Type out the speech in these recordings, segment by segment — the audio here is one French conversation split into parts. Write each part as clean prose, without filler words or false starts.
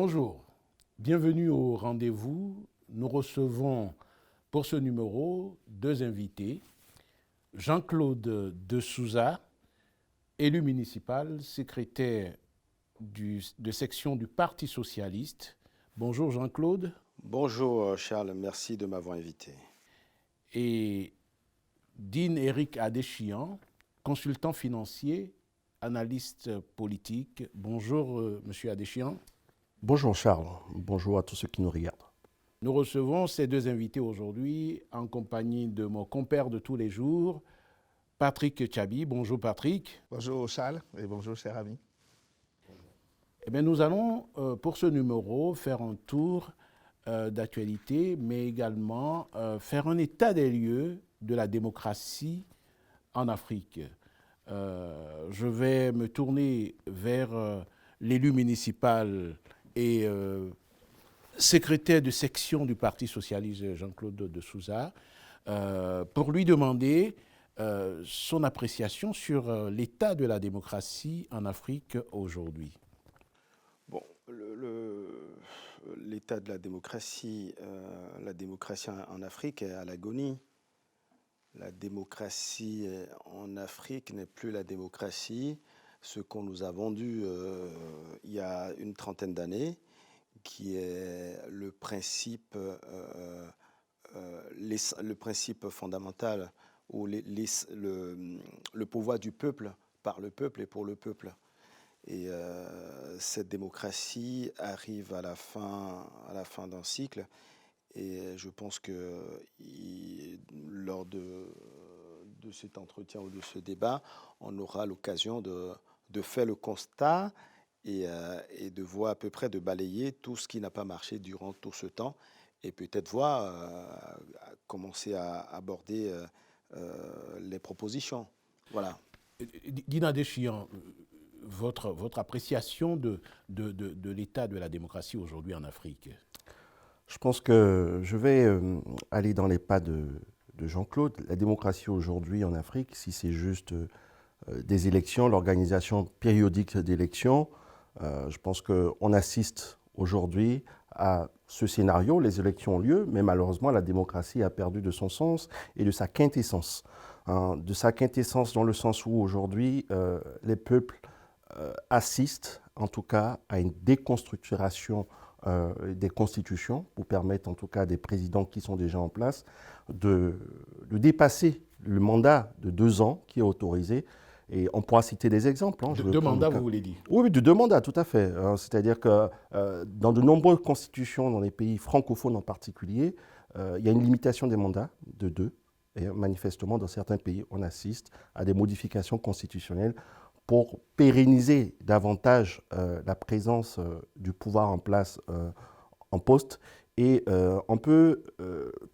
Bonjour, bienvenue au rendez-vous. Nous recevons pour ce numéro deux invités. Jean-Claude de Souza, élu municipal, secrétaire de section du Parti socialiste. Bonjour Jean-Claude. Bonjour Charles, merci de m'avoir invité. Et Dean Eric Adéchian, consultant financier, analyste politique. Bonjour Monsieur Adéchian. Bonjour Charles, bonjour à tous ceux qui nous regardent. Nous recevons ces deux invités aujourd'hui en compagnie de mon compère de tous les jours, Patrick Tchabi. Bonjour Patrick. Bonjour Charles et bonjour cher ami. Eh bien, nous allons pour ce numéro faire un tour d'actualité, mais également faire un état des lieux de la démocratie en Afrique. Je vais me tourner vers l'élu municipal et secrétaire de section du Parti socialiste Jean-Claude de Souza, pour lui demander son appréciation sur l'état de la démocratie en Afrique aujourd'hui. Bon, l'état de la démocratie en Afrique est à l'agonie. La démocratie en Afrique n'est plus la démocratie, ce qu'on nous a vendu il y a une trentaine d'années, qui est le principe fondamental où le pouvoir du peuple par le peuple et pour le peuple. Et cette démocratie arrive à la fin d'un cycle. Et je pense que lors de cet entretien ou de ce débat, on aura l'occasion de faire le constat et de voir à peu près, de balayer tout ce qui n'a pas marché durant tout ce temps et peut-être voir, commencer à aborder les propositions. Voilà. Dina Deschian, votre appréciation de l'état de la démocratie aujourd'hui en Afrique? Je pense que je vais aller dans les pas de Jean-Claude. La démocratie aujourd'hui en Afrique, si c'est juste des élections, l'organisation périodique d'élections, je pense qu'on assiste aujourd'hui à ce scénario. Les élections ont lieu, mais malheureusement, la démocratie a perdu de son sens et de sa quintessence. De sa quintessence dans le sens où aujourd'hui, les peuples assistent en tout cas à une déconstructuration des constitutions pour permettre en tout cas à des présidents qui sont déjà en place de dépasser le mandat de 2 ans qui est autorisé. Et on pourra citer des exemples. De 2 mandats, vous voulez dire? Oui, de 2 mandats, tout à fait. C'est-à-dire que dans de nombreuses constitutions, dans les pays francophones en particulier, il y a une limitation des mandats de 2. Et manifestement, dans certains pays, on assiste à des modifications constitutionnelles pour pérenniser davantage la présence du pouvoir en place en poste. Et on peut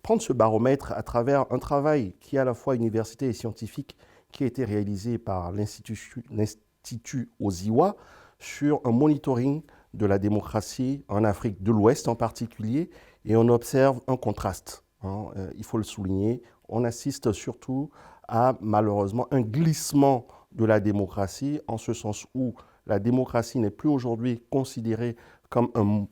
prendre ce baromètre à travers un travail qui est à la fois université et scientifique qui a été réalisé par l'Institut Oziwa sur un monitoring de la démocratie en Afrique de l'Ouest en particulier. Et on observe un contraste, il faut le souligner. On assiste surtout à malheureusement un glissement de la démocratie, en ce sens où la démocratie n'est plus aujourd'hui considérée comme un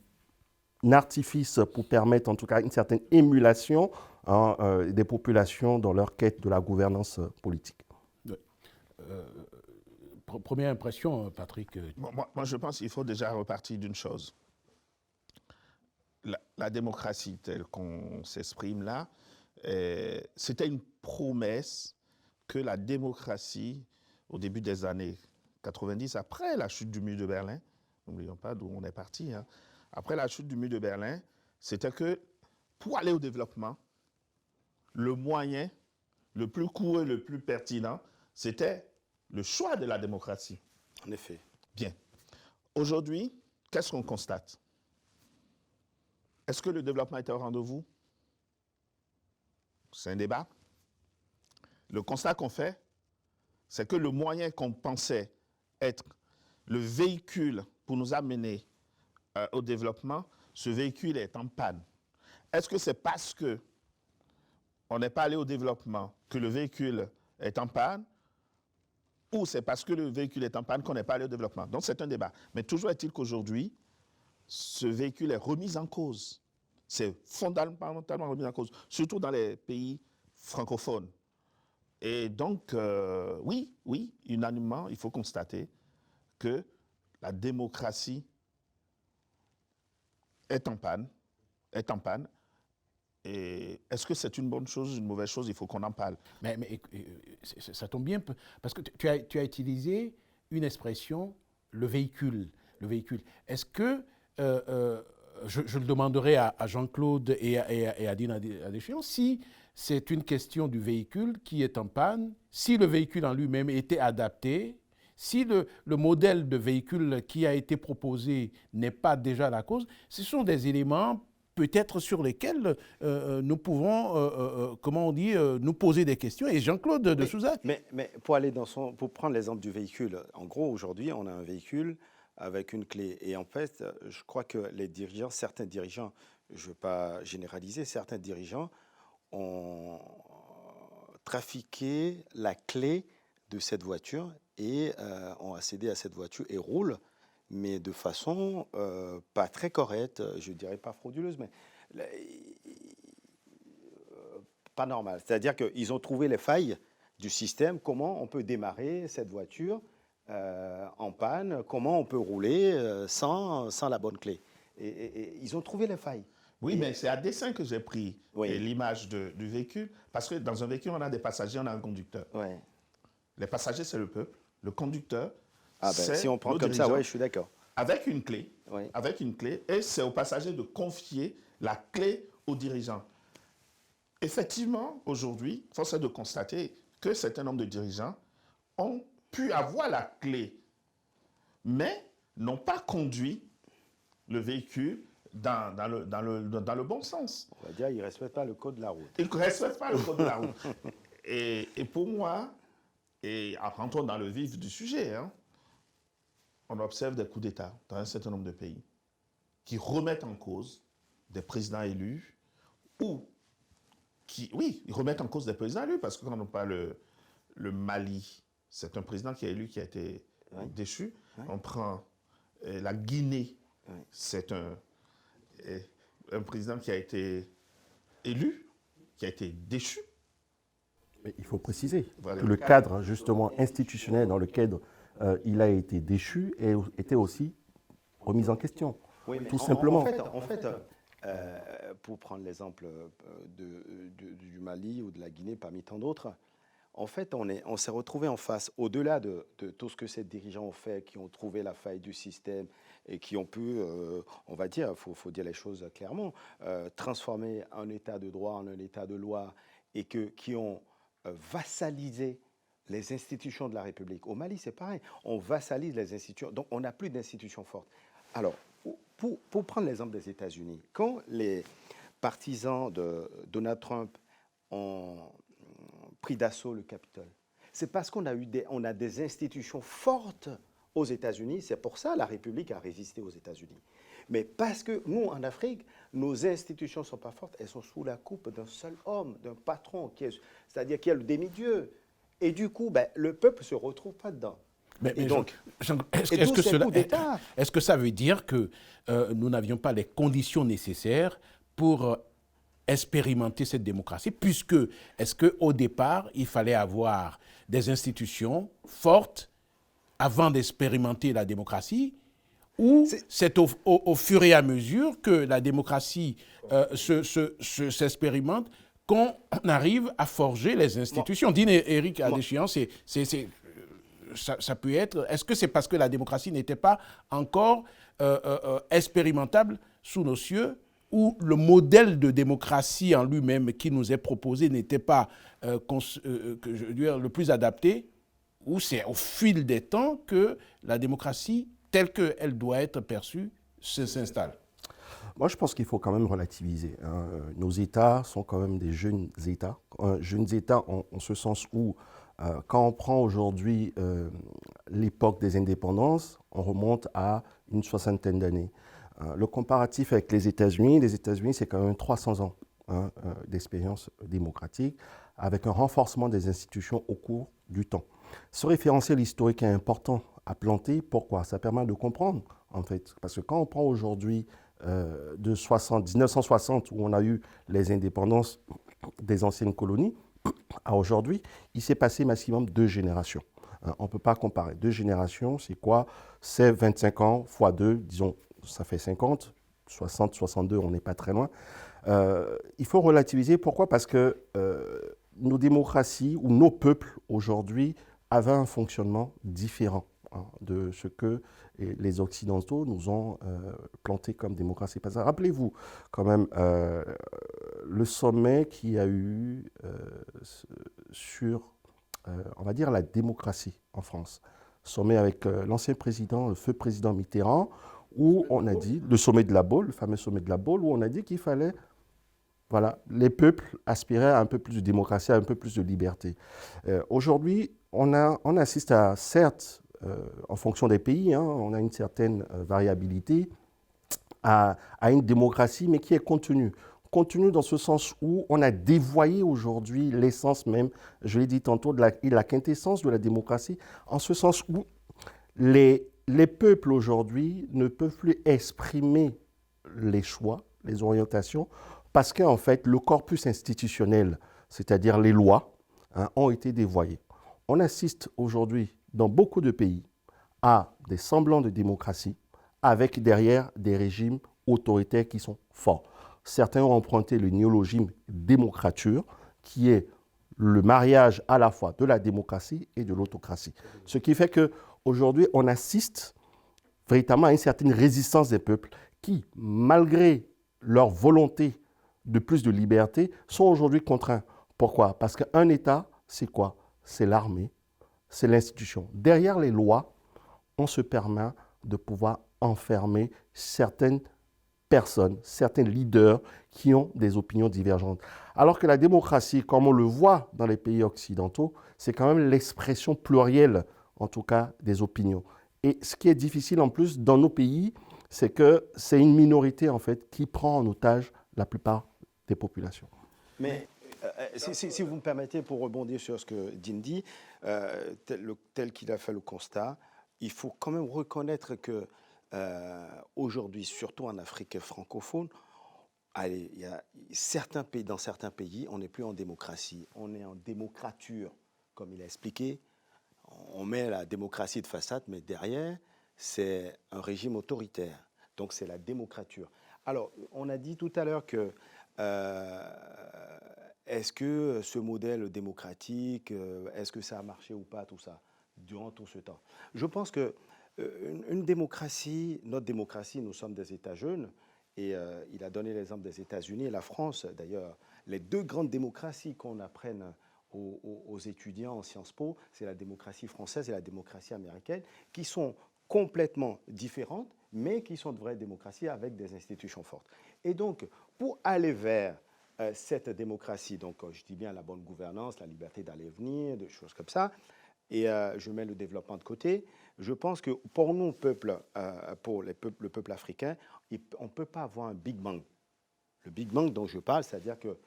artifice pour permettre en tout cas une certaine émulation des populations dans leur quête de la gouvernance politique. Première impression, Patrick. Moi, je pense qu'il faut déjà repartir d'une chose. La démocratie telle qu'on s'exprime là, c'était une promesse que la démocratie, au début des années 90, après la chute du mur de Berlin, n'oublions pas d'où on est parti, après la chute du mur de Berlin, c'était que pour aller au développement, le moyen le plus court et le plus pertinent, c'était le choix de la démocratie. En effet. Bien. Aujourd'hui, qu'est-ce qu'on constate? Est-ce que le développement était au rendez-vous? C'est un débat. Le constat qu'on fait, c'est que le moyen qu'on pensait être le véhicule pour nous amener au développement, ce véhicule est en panne. Est-ce que c'est parce qu'on n'est pas allé au développement que le véhicule est en panne, ou c'est parce que le véhicule est en panne qu'on n'est pas allé au développement? Donc c'est un débat. Mais toujours est-il qu'aujourd'hui, ce véhicule est remis en cause. C'est fondamentalement remis en cause, surtout dans les pays francophones. Et donc, oui, unanimement, il faut constater que la démocratie est en panne. Et est-ce que c'est une bonne chose, une mauvaise chose? Il faut qu'on en parle. Mais ça tombe bien, parce que tu as utilisé une expression, le véhicule. Est-ce que, je le demanderai à Jean-Claude et à Dine Adéchian, si c'est une question du véhicule qui est en panne, si le véhicule en lui-même était adapté, si le modèle de véhicule qui a été proposé n'est pas déjà la cause, ce sont des éléments peut-être sur lesquels nous pouvons, nous poser des questions. Et Jean-Claude de Souza. Mais pour prendre l'exemple du véhicule, en gros, aujourd'hui, on a un véhicule avec une clé. Et en fait, je crois que certains dirigeants, je ne veux pas généraliser, certains dirigeants ont trafiqué la clé de cette voiture et ont accédé à cette voiture et roulent, mais de façon pas très correcte, je ne dirais pas frauduleuse, mais pas normale. C'est-à-dire qu'ils ont trouvé les failles du système, comment on peut démarrer cette voiture en panne, comment on peut rouler sans la bonne clé. Et ils ont trouvé les failles. Oui, mais c'est à dessein que j'ai pris l'image du véhicule, parce que dans un véhicule, on a des passagers, on a un conducteur. Ouais. Les passagers, c'est le peuple. Le conducteur, si on prend comme ça, je suis d'accord. Avec une clé, et c'est aux passagers de confier la clé aux dirigeants. Effectivement, aujourd'hui, force est de constater que certain nombre de dirigeants ont pu avoir la clé, mais n'ont pas conduit le véhicule dans le bon sens. On va dire qu'ils ne respectent pas le code de la route. Ils ne respectent pas le code de la route. Et pour moi, et en rentrant dans le vif du sujet, on observe des coups d'État dans un certain nombre de pays qui remettent en cause des présidents élus ils remettent en cause des présidents élus, parce que quand on parle le Mali, c'est un président qui est élu, qui a été déchu. On prend la Guinée, c'est un président qui a été élu, qui a été déchu. Mais il faut préciser que le cadre justement institutionnel dans lequel il a été déchu était aussi remis en question, tout simplement. En fait, pour prendre l'exemple du Mali ou de la Guinée parmi tant d'autres, en fait, on s'est retrouvé en face, au-delà de tout ce que ces dirigeants ont fait, qui ont trouvé la faille du système et qui ont pu, on va dire, faut dire les choses clairement, transformer un état de droit en un état de loi et qui ont vassalisé les institutions de la République. Au Mali, c'est pareil. On vassalise les institutions. Donc, on n'a plus d'institutions fortes. Alors, pour prendre l'exemple des États-Unis, quand les partisans de Donald Trump ont pris d'assaut le Capitole, c'est parce qu'on a des institutions fortes aux États-Unis. C'est pour ça que la République a résisté aux États-Unis. Mais parce que nous, en Afrique, nos institutions ne sont pas fortes, elles sont sous la coupe d'un seul homme, d'un patron, c'est-à-dire qui est le demi-dieu. Et du coup, le peuple ne se retrouve pas dedans. Est-ce que ça veut dire que nous n'avions pas les conditions nécessaires pour expérimenter cette démocratie, puisque est-ce qu'au départ, il fallait avoir des institutions fortes avant d'expérimenter la démocratie, ou c'est au fur et à mesure que la démocratie s'expérimente qu'on arrive à forger les institutions? Dine Éric Adéchian, ça peut être... Est-ce que c'est parce que la démocratie n'était pas encore expérimentable sous nos cieux, ou le modèle de démocratie en lui-même qui nous est proposé n'était pas le plus adapté, ou c'est au fil des temps que la démocratie, telle qu'elle doit être perçue, s'installe? Moi, je pense qu'il faut quand même relativiser. Nos États sont quand même des jeunes États. Jeunes États en ce sens où, quand on prend aujourd'hui l'époque des indépendances, on remonte à une soixantaine d'années. Le comparatif avec les États-Unis, c'est quand même 300 ans d'expérience démocratique, avec un renforcement des institutions au cours du temps. Ce référentiel historique est important à planter. Pourquoi? Ça permet de comprendre, en fait. Parce que quand on prend aujourd'hui de 1960, où on a eu les indépendances des anciennes colonies, à aujourd'hui, il s'est passé maximum 2 générations. On ne peut pas comparer. 2 générations, c'est quoi? C'est 25 ans fois 2, disons, ça fait 50. 60, 62, on n'est pas très loin. Il faut relativiser. Pourquoi? Parce que nos démocraties ou nos peuples aujourd'hui avaient un fonctionnement différent de ce que les Occidentaux nous ont planté comme démocratie. Parce que rappelez-vous quand même le sommet qu'il y a eu sur, on va dire, la démocratie en France. Sommet avec l'ancien président, le feu président Mitterrand, où on a dit, le sommet de la Baule, le fameux sommet de la Baule, où on a dit qu'il fallait, voilà, les peuples aspiraient à un peu plus de démocratie, à un peu plus de liberté. Aujourd'hui, on assiste à, certes, en fonction des pays, on a une certaine variabilité, à une démocratie, mais qui est contenue. Contenue dans ce sens où on a dévoyé aujourd'hui l'essence même, je l'ai dit tantôt, de la quintessence de la démocratie, en ce sens où les peuples aujourd'hui ne peuvent plus exprimer les choix, les orientations, parce qu'en fait, le corpus institutionnel, c'est-à-dire les lois, ont été dévoyées. On assiste aujourd'hui, dans beaucoup de pays, à des semblants de démocratie, avec derrière des régimes autoritaires qui sont forts. Certains ont emprunté le néologisme démocrature, qui est le mariage à la fois de la démocratie et de l'autocratie. Ce qui fait qu'aujourd'hui, on assiste véritablement à une certaine résistance des peuples qui, malgré leur volonté de plus de liberté, sont aujourd'hui contraints. Pourquoi? Parce qu'un État, c'est quoi? C'est l'armée, c'est l'institution. Derrière les lois, on se permet de pouvoir enfermer certaines personnes, certains leaders qui ont des opinions divergentes. Alors que la démocratie, comme on le voit dans les pays occidentaux, c'est quand même l'expression plurielle, en tout cas, des opinions. Et ce qui est difficile en plus dans nos pays, c'est que c'est une minorité en fait qui prend en otage la plupart des populations. Mais si vous me permettez, pour rebondir sur ce que Dean dit, tel qu'il a fait le constat, il faut quand même reconnaître que aujourd'hui, surtout en Afrique francophone, il y a certains pays, dans certains pays, on n'est plus en démocratie, on est en démocrature, comme il a expliqué. On met la démocratie de façade, mais derrière, c'est un régime autoritaire. Donc, c'est la démocrature. Alors, on a dit tout à l'heure que est-ce que ce modèle démocratique, est-ce que ça a marché ou pas, tout ça, durant tout ce temps? Je pense que une démocratie, notre démocratie, nous sommes des États jeunes, et il a donné l'exemple des États-Unis et la France. D'ailleurs, les 2 grandes démocraties qu'on apprenne aux étudiants en Sciences Po, c'est la démocratie française et la démocratie américaine, qui sont complètement différentes, mais qui sont de vraies démocraties avec des institutions fortes. Et donc, pour aller vers cette démocratie, donc je dis bien la bonne gouvernance, la liberté d'aller et venir, des choses comme ça, et je mets le développement de côté, je pense que pour nous, pour le peuple africain, on ne peut pas avoir un Big Bang. Le Big Bang dont je parle, c'est-à-dire que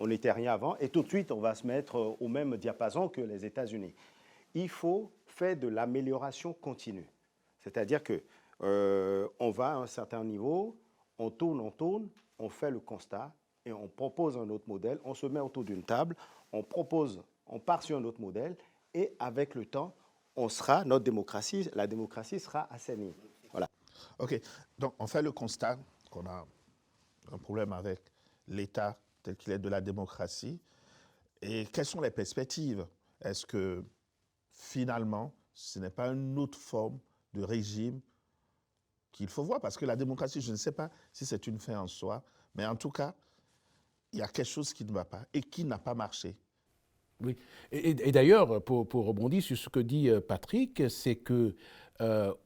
on n'était rien avant, et tout de suite, on va se mettre au même diapason que les États-Unis. Il faut faire de l'amélioration continue. C'est-à-dire qu'on va à un certain niveau, on tourne, on fait le constat, et on propose un autre modèle, on se met autour d'une table, on part sur un autre modèle, et avec le temps, la démocratie sera assainie. Voilà. OK. Donc, on fait le constat qu'on a un problème avec l'État tel qu'il est de la démocratie. Et quelles sont les perspectives? Est-ce que, finalement, ce n'est pas une autre forme de régime qu'il faut voir? Parce que la démocratie, je ne sais pas si c'est une fin en soi, mais en tout cas, il y a quelque chose qui ne va pas et qui n'a pas marché. Oui. Et d'ailleurs, pour rebondir sur ce que dit Patrick, c'est que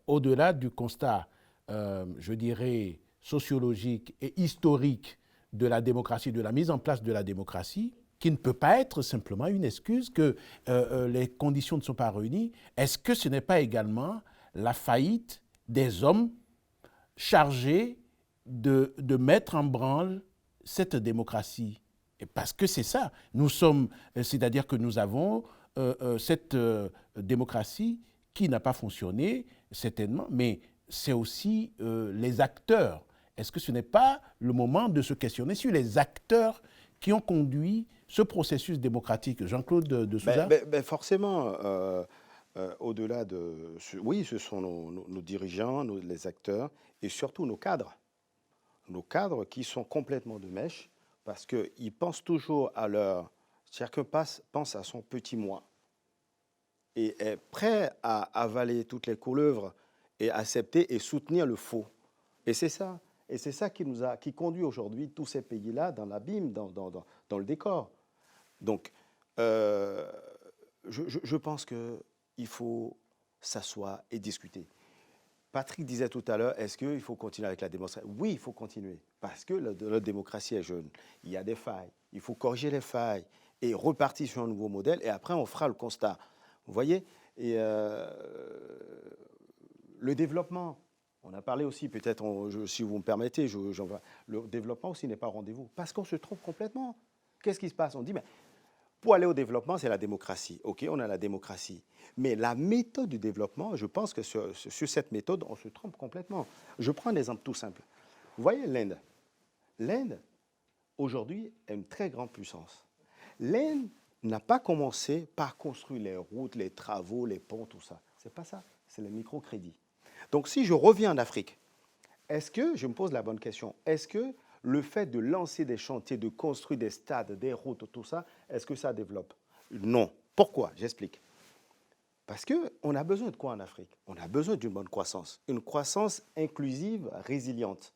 au-delà du constat, je dirais, sociologique et historique de la démocratie, de la mise en place de la démocratie, qui ne peut pas être simplement une excuse que les conditions ne sont pas réunies, est-ce que ce n'est pas également la faillite des hommes chargés de mettre en branle cette démocratie? Parce que c'est ça, c'est-à-dire que nous avons cette démocratie qui n'a pas fonctionné, certainement, mais c'est aussi les acteurs. Est-ce que ce n'est pas le moment de se questionner sur les acteurs qui ont conduit ce processus démocratique? Jean-Claude de Souza? Forcément, au-delà de... Oui, ce sont nos dirigeants, les acteurs et surtout nos cadres. Nos cadres qui sont complètement de mèche parce qu'ils pensent toujours à leur... Chacun pense à son petit moi et est prêt à avaler toutes les couleuvres et accepter et soutenir le faux. Et c'est ça. Et c'est ça qui conduit aujourd'hui tous ces pays-là dans l'abîme, dans le décor. Donc, je pense qu'il faut s'asseoir et discuter. Patrick disait tout à l'heure, est-ce qu'il faut continuer avec la démocratie? Oui, il faut continuer, parce que la démocratie est jeune. Il y a des failles. Il faut corriger les failles et repartir sur un nouveau modèle, et après, on fera le constat. Vous voyez? Et le développement, on a parlé aussi, peut-être, si vous me permettez, le développement aussi n'est pas au rendez-vous, parce qu'on se trompe complètement. Qu'est-ce qui se passe? On dit, mais pour aller au développement, c'est la démocratie. OK, on a la démocratie. Mais la méthode du développement, je pense que sur cette méthode, on se trompe complètement. Je prends un exemple tout simple. Vous voyez l'Inde. L'Inde, aujourd'hui, est une très grande puissance. L'Inde n'a pas commencé par construire les routes, les travaux, les ponts, tout ça. C'est pas ça. C'est le microcrédit. Donc, si je reviens en Afrique, est-ce que, je me pose la bonne question, est-ce que le fait de lancer des chantiers, de construire des stades, des routes, tout ça, est-ce que ça développe? Non. Pourquoi? J'explique. Parce qu'on a besoin de quoi en Afrique? On a besoin d'une bonne croissance. Une croissance inclusive, résiliente,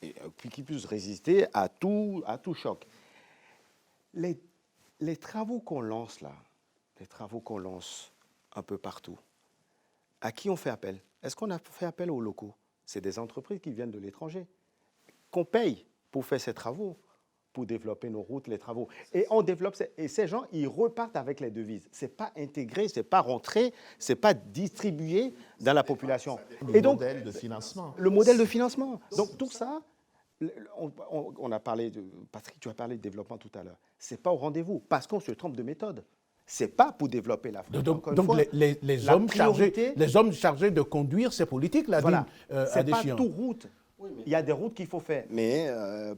et qui puisse résister à tout choc. Les travaux qu'on lance là, les travaux qu'on lance un peu partout, à qui on fait appel? Est-ce qu'on a fait appel aux locaux? C'est des entreprises qui viennent de l'étranger, qu'on paye pour faire ces travaux, pour développer nos routes, les travaux. Et on développe, et ces gens, ils repartent avec les devises. Ce n'est pas intégré, ce n'est pas rentré, ce n'est pas distribué dans la population. Et donc, le modèle de financement. Le modèle de financement. Donc tout ça, on a parlé de... Patrick, tu as parlé de développement tout à l'heure. Ce n'est pas au rendez-vous, parce qu'on se trompe de méthode. Ce n'est pas pour développer l'Afrique. Donc les hommes chargés de conduire ces politiques, là, voilà. C'est pas tout route. Il y a des routes qu'il faut faire, mais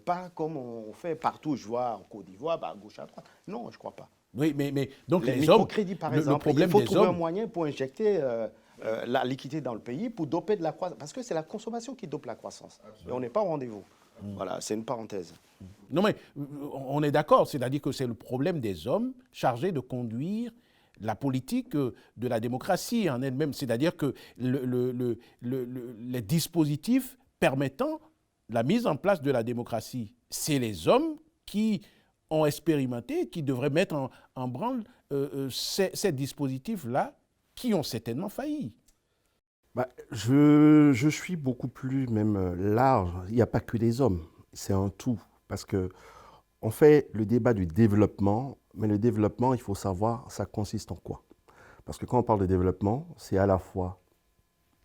pas comme on fait partout. Je vois en Côte d'Ivoire, à gauche, à droite. Non, je ne crois pas. Oui, mais donc les microcrédits, par exemple, il faut trouver hommes, un moyen pour injecter la liquidité dans le pays, pour doper de la croissance. Parce que c'est la consommation qui dope la croissance. Absolument. Et on n'est pas au rendez-vous. Voilà, c'est une parenthèse. Non, mais on est d'accord, c'est-à-dire que c'est le problème des hommes chargés de conduire la politique de la démocratie en elle-même, c'est-à-dire que les dispositifs permettant la mise en place de la démocratie, c'est les hommes qui ont expérimenté, qui devraient mettre en branle ces dispositifs-là qui ont certainement failli. Je suis beaucoup plus même large. Il n'y a pas que les hommes, c'est un tout. Parce qu'on fait le débat du développement, mais le développement, il faut savoir, ça consiste en quoi? Parce que quand on parle de développement, c'est à la fois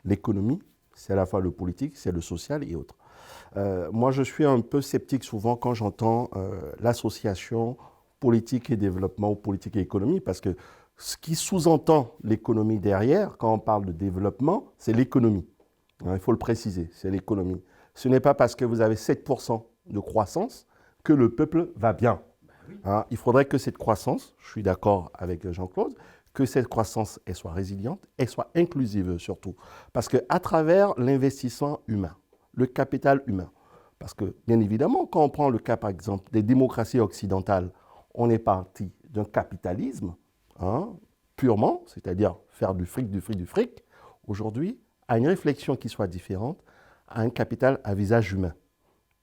l'économie, c'est à la fois le politique, c'est le social et autres. Moi, je suis un peu sceptique souvent quand j'entends l'association politique et développement ou politique et économie, parce que ce qui sous-entend l'économie derrière, quand on parle de développement, c'est l'économie. Il faut le préciser, c'est l'économie. Ce n'est pas parce que vous avez 7% de croissance que le peuple va bien. Il faudrait que cette croissance, je suis d'accord avec Jean-Claude, que cette croissance elle soit résiliente, elle soit inclusive surtout. Parce qu'à travers l'investissement humain, le capital humain, parce que bien évidemment, quand on prend le cas par exemple des démocraties occidentales, on est parti d'un capitalisme purement, c'est-à-dire faire du fric. Aujourd'hui, à une réflexion qui soit différente, à un capital à visage humain.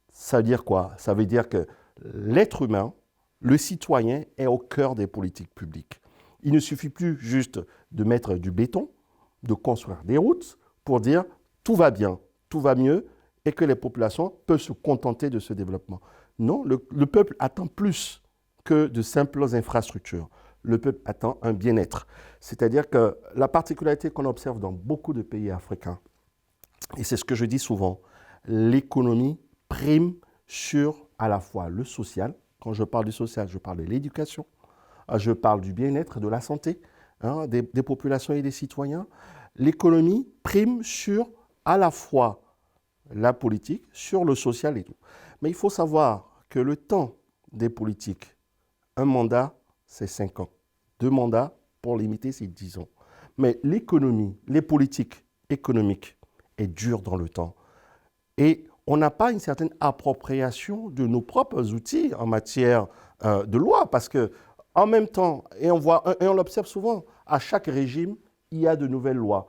Ça veut dire quoi? Ça veut dire que l'être humain, le citoyen, est au cœur des politiques publiques. Il ne suffit plus juste de mettre du béton, de construire des routes pour dire tout va bien, tout va mieux et que les populations peuvent se contenter de ce développement. Non, le peuple attend plus que de simples infrastructures. Le peuple attend un bien-être. C'est-à-dire que la particularité qu'on observe dans beaucoup de pays africains, et c'est ce que je dis souvent, l'économie prime sur à la fois le social. Quand je parle du social, je parle de l'éducation, je parle du bien-être, de la santé, des populations et des citoyens, l'économie prime sur à la fois la politique, sur le social et tout. Mais il faut savoir que le temps des politiques, un mandat, c'est 5 ans. 2 mandats, pour limiter, c'est 10 ans. Mais l'économie, les politiques économiques est dure dans le temps. Et on n'a pas une certaine appropriation de nos propres outils en matière de loi, parce que en même temps, et on l'observe souvent, à chaque régime, il y a de nouvelles lois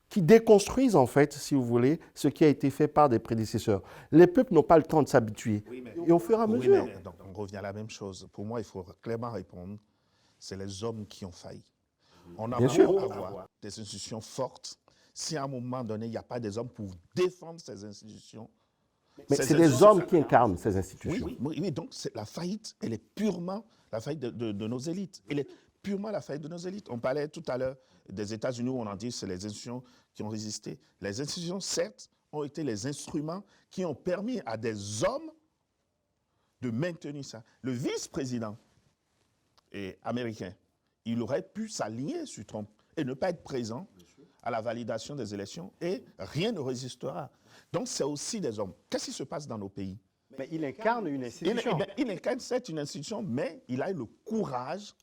qui déconstruisent en fait, si vous voulez, ce qui a été fait par des prédécesseurs. Les peuples n'ont pas le temps de s'habituer. Oui, et au fur et à mesure. Oui, donc on revient à la même chose. Pour moi, il faut clairement répondre, c'est les hommes qui ont failli. On a beau avoir des institutions fortes, si à un moment donné, il n'y a pas des hommes pour défendre ces institutions. Mais c'est les hommes qui incarnent ces institutions. Oui, donc la faillite, elle est purement la faillite de nos élites. Elle est purement la faillite de nos élites. On parlait tout à l'heure des États-Unis où on en dit que c'est les institutions qui ont résisté. Les institutions, certes, ont été les instruments qui ont permis à des hommes de maintenir ça. Le vice-président américain, il aurait pu s'aligner sur Trump et ne pas être présent à la validation des élections et rien ne résistera. Donc c'est aussi des hommes. Qu'est-ce qui se passe dans nos pays? Mais il incarne une institution. Il incarne certes une institution, mais il a eu le courage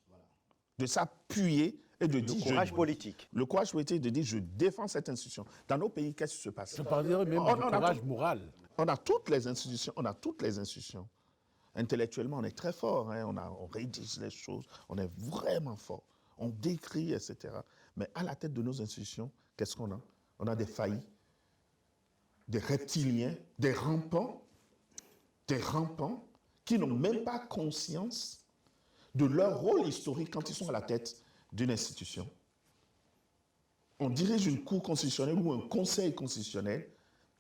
de s'appuyer et de dire... Le courage politique. Le courage politique de dire je défends cette institution. Dans nos pays, qu'est-ce qui se passe? Je parlerais même du courage moral. On a toutes les institutions, Intellectuellement, on est très fort, hein, on rédige les choses, on est vraiment fort. On décrit, etc. Mais à la tête de nos institutions, qu'est-ce qu'on a? On a des faillis, des reptiliens, des rampants qui n'ont même pas conscience de leur rôle historique quand ils sont à la tête d'une institution. On dirige une cour constitutionnelle ou un conseil constitutionnel,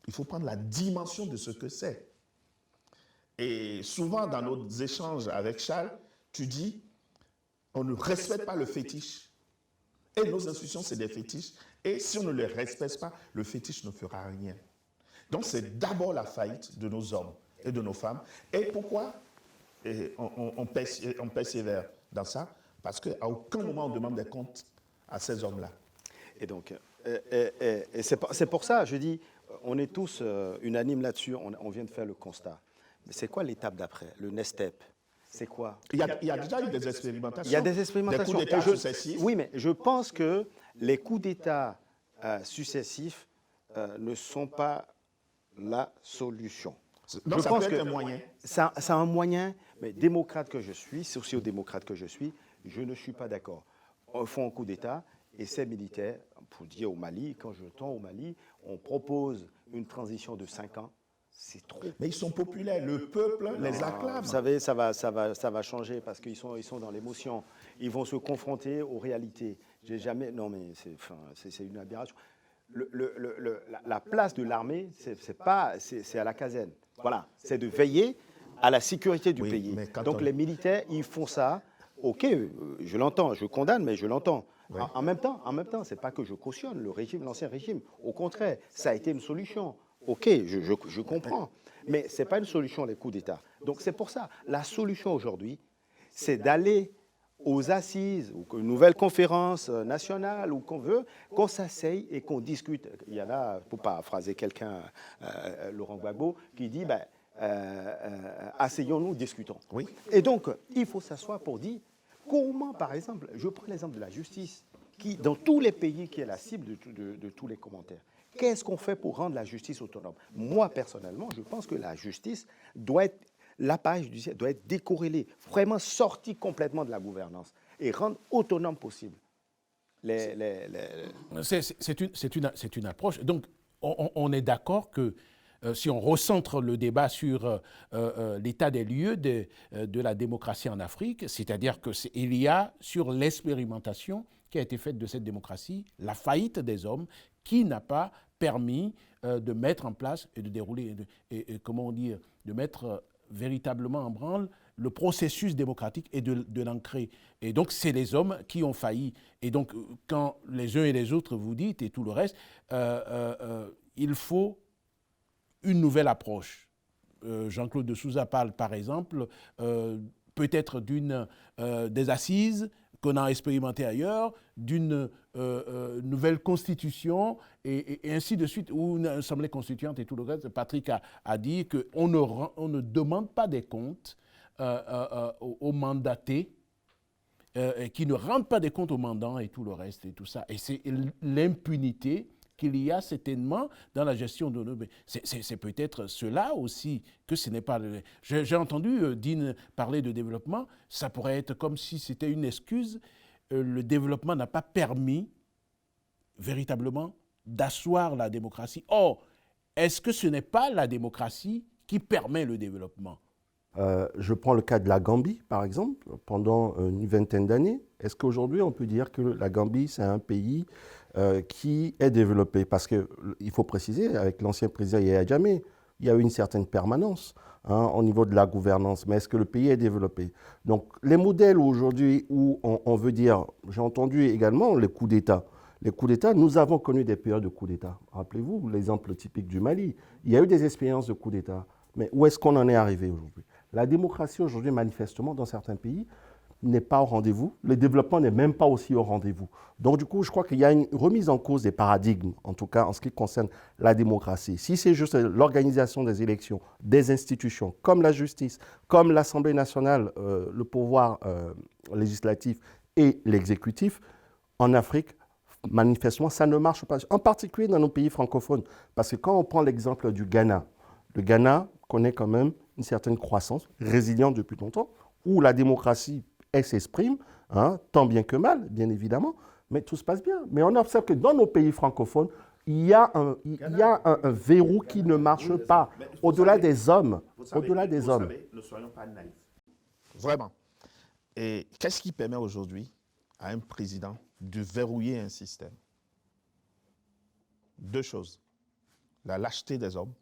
il faut prendre la dimension de ce que c'est. Et souvent, dans nos échanges avec Charles, tu dis, on ne respecte pas le fétiche. Et nos institutions, c'est des fétiches. Et si on ne les respecte pas, le fétiche ne fera rien. Donc, c'est d'abord la faillite de nos hommes et de nos femmes. Et pourquoi on persévère dans ça? Parce qu'à aucun moment, on demande des comptes à ces hommes-là. Et donc, c'est pour ça, je dis, on est tous unanimes là-dessus, on vient de faire le constat. Mais c'est quoi l'étape d'après, le next step? C'est quoi? Il y a déjà eu des expérimentations. Il y a des expérimentations. Des coups d'État successifs. Oui, mais je pense que les coups d'État successifs ne sont pas la solution. Donc ça peut être un moyen. C'est un moyen, mais démocrate que je suis, sociodémocrate que je suis, je ne suis pas d'accord. On fait un coup d'État et ces militaires, pour dire au Mali, quand je tends au Mali, on propose une transition de 5 ans. C'est trop. Mais ils sont populaires, le peuple les acclame. Vous savez, ça va changer parce qu'ils sont dans l'émotion. Ils vont se confronter aux réalités. J'ai jamais. Non, mais c'est une aberration. La place de l'armée, c'est à la caserne. Voilà, c'est de veiller à la sécurité du pays. Donc les militaires, ils font ça. Ok, je l'entends, je condamne, mais je l'entends. Oui. En même temps, c'est pas que je cautionne l'ancien régime. Au contraire, ça a été une solution. Ok, je comprends, mais ce n'est pas une solution, les coups d'État. Donc c'est pour ça, la solution aujourd'hui, c'est d'aller aux assises, ou une nouvelle conférence nationale, ou qu'on veut, qu'on s'asseye et qu'on discute. Il y en a, pour paraphraser quelqu'un, Laurent Gbagbo, qui dit, asseyons-nous, discutons. Oui. Et donc, il faut s'asseoir pour dire, comment, par exemple, je prends l'exemple de la justice, qui, dans tous les pays, qui est la cible de tous les commentaires. Qu'est-ce qu'on fait pour rendre la justice autonome? Moi, personnellement, je pense que la justice l'appareil judiciaire doit être décorrélé, vraiment sorti complètement de la gouvernance et rendre autonome possible. C'est une approche. Donc, on est d'accord que si on recentre le débat sur l'état des lieux de la démocratie en Afrique, c'est-à-dire qu'il y a sur l'expérimentation qui a été faite de cette démocratie, la faillite des hommes qui n'a pas permis de mettre en place et de dérouler, de mettre véritablement en branle le processus démocratique et de l'ancrer. Et donc, c'est les hommes qui ont failli. Et donc, quand les uns et les autres vous dites, et tout le reste, il faut une nouvelle approche. Jean-Claude de Sousa parle, par exemple, peut-être des assises qu'on a expérimenté ailleurs, d'une nouvelle constitution et ainsi de suite, ou une assemblée constituante et tout le reste. Patrick a dit qu'on ne demande pas des comptes aux mandatés, qui ne rendent pas des comptes aux mandants et tout le reste et tout ça. Et c'est l'impunité qu'il y a certainement dans la gestion de nos... C'est peut-être cela aussi que ce n'est pas... J'ai entendu Dean parler de développement, ça pourrait être comme si c'était une excuse. Le développement n'a pas permis véritablement d'asseoir la démocratie. Or, est-ce que ce n'est pas la démocratie qui permet le développement ? Je prends le cas de la Gambie, par exemple, pendant une vingtaine d'années. Est-ce qu'aujourd'hui, on peut dire que la Gambie, c'est un pays qui est développé? Parce qu'il faut préciser, avec l'ancien président Yahya Jammeh, il y a eu une certaine permanence au niveau de la gouvernance. Mais est-ce que le pays est développé? Donc, les modèles aujourd'hui où on veut dire, j'ai entendu également les coups d'État. Les coups d'État, nous avons connu des périodes de coups d'État. Rappelez-vous l'exemple typique du Mali. Il y a eu des expériences de coups d'État. Mais où est-ce qu'on en est arrivé aujourd'hui? La démocratie aujourd'hui, manifestement, dans certains pays, n'est pas au rendez-vous. Le développement n'est même pas aussi au rendez-vous. Donc, du coup, je crois qu'il y a une remise en cause des paradigmes, en tout cas en ce qui concerne la démocratie. Si c'est juste l'organisation des élections, des institutions, comme la justice, comme l'Assemblée nationale, le pouvoir législatif et l'exécutif, en Afrique, manifestement, ça ne marche pas. En particulier dans nos pays francophones. Parce que quand on prend l'exemple du Ghana, le Ghana connaît quand même une certaine croissance, résiliente depuis longtemps, où la démocratie, elle s'exprime, tant bien que mal, bien évidemment, mais tout se passe bien. Mais on observe que dans nos pays francophones, il y a un verrou qui ne marche pas, au-delà des hommes. Au-delà des hommes. Ne soyons pas naïfs. Vraiment. Et qu'est-ce qui permet aujourd'hui à un président de verrouiller un système? Deux choses. La lâcheté des hommes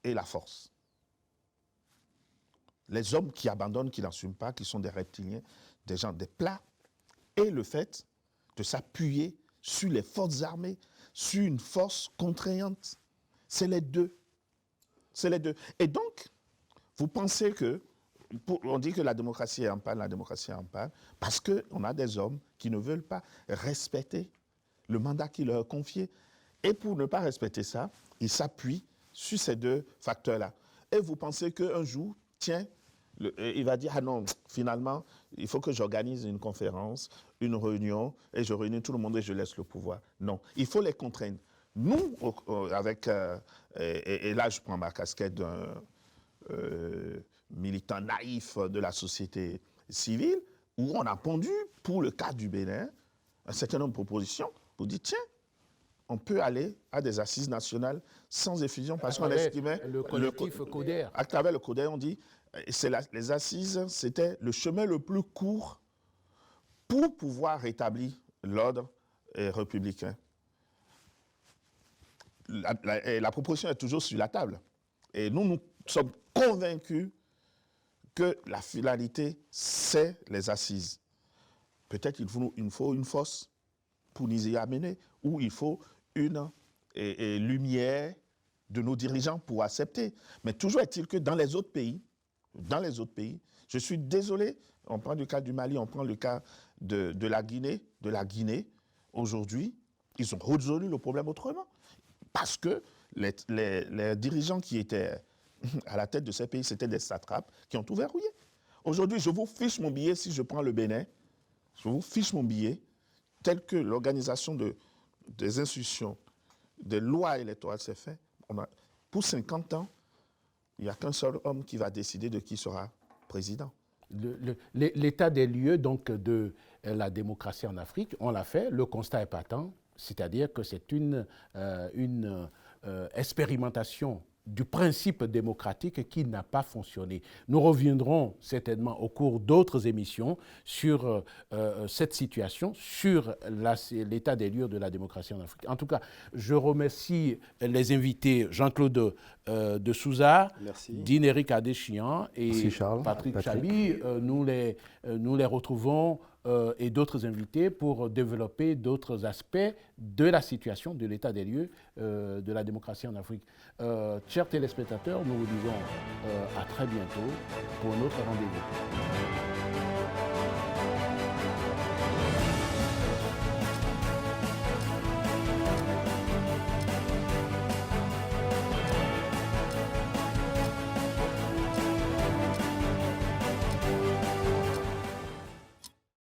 et la force. Les hommes qui abandonnent, qui n'assument pas, qui sont des reptiliens, des gens des plats, et le fait de s'appuyer sur les forces armées, sur une force contraignante. C'est les deux. C'est les deux. Et donc, vous pensez que, on dit que la démocratie est en panne, la démocratie est en panne, parce qu'on a des hommes qui ne veulent pas respecter le mandat qui leur est confié. Et pour ne pas respecter ça, ils s'appuient sur ces deux facteurs-là. Et vous pensez qu'un jour, tiens, il va dire, ah non, finalement, il faut que j'organise une conférence, une réunion, et je réunis tout le monde et je laisse le pouvoir. Non, il faut les contraindre. Nous, avec, et là je prends ma casquette d'un militant naïf de la société civile, où on a pondu, pour le cas du Bénin, un certain nombre de propositions pour dire, tiens, on peut aller à des assises nationales sans effusion parce qu'on estimait... Le collectif CODER. À travers le CODER, on dit les assises, c'était le chemin le plus court pour pouvoir rétablir l'ordre républicain. La proposition est toujours sur la table. Et nous sommes convaincus que la finalité, c'est les assises. Peut-être qu'il faut une force pour nous y amener, ou il faut une lumière de nos dirigeants pour accepter. Mais toujours est-il que dans les autres pays, je suis désolé, on prend le cas du Mali, on prend le cas de la Guinée, aujourd'hui, ils ont résolu le problème autrement. Parce que les dirigeants qui étaient à la tête de ces pays, c'était des satrapes qui ont tout verrouillé. Aujourd'hui, je vous fiche mon billet, si je prends le Bénin, je vous fiche mon billet, tel que l'organisation des institutions, des lois électorales s'est fait. Pour 50 ans, il n'y a qu'un seul homme qui va décider de qui sera président. L'état des lieux donc, de la démocratie en Afrique, on l'a fait, le constat est patent, c'est-à-dire que c'est une expérimentation du principe démocratique qui n'a pas fonctionné. Nous reviendrons certainement au cours d'autres émissions sur cette situation, sur l'état des lieux de la démocratie en Afrique. En tout cas, je remercie les invités Jean-Claude de Souza, Dean-Éric Adéchian et Patrick Chabi. Nous les retrouvons et d'autres invités pour développer d'autres aspects de la situation, de l'état des lieux de la démocratie en Afrique. Chers téléspectateurs, nous vous disons à très bientôt pour un autre rendez-vous.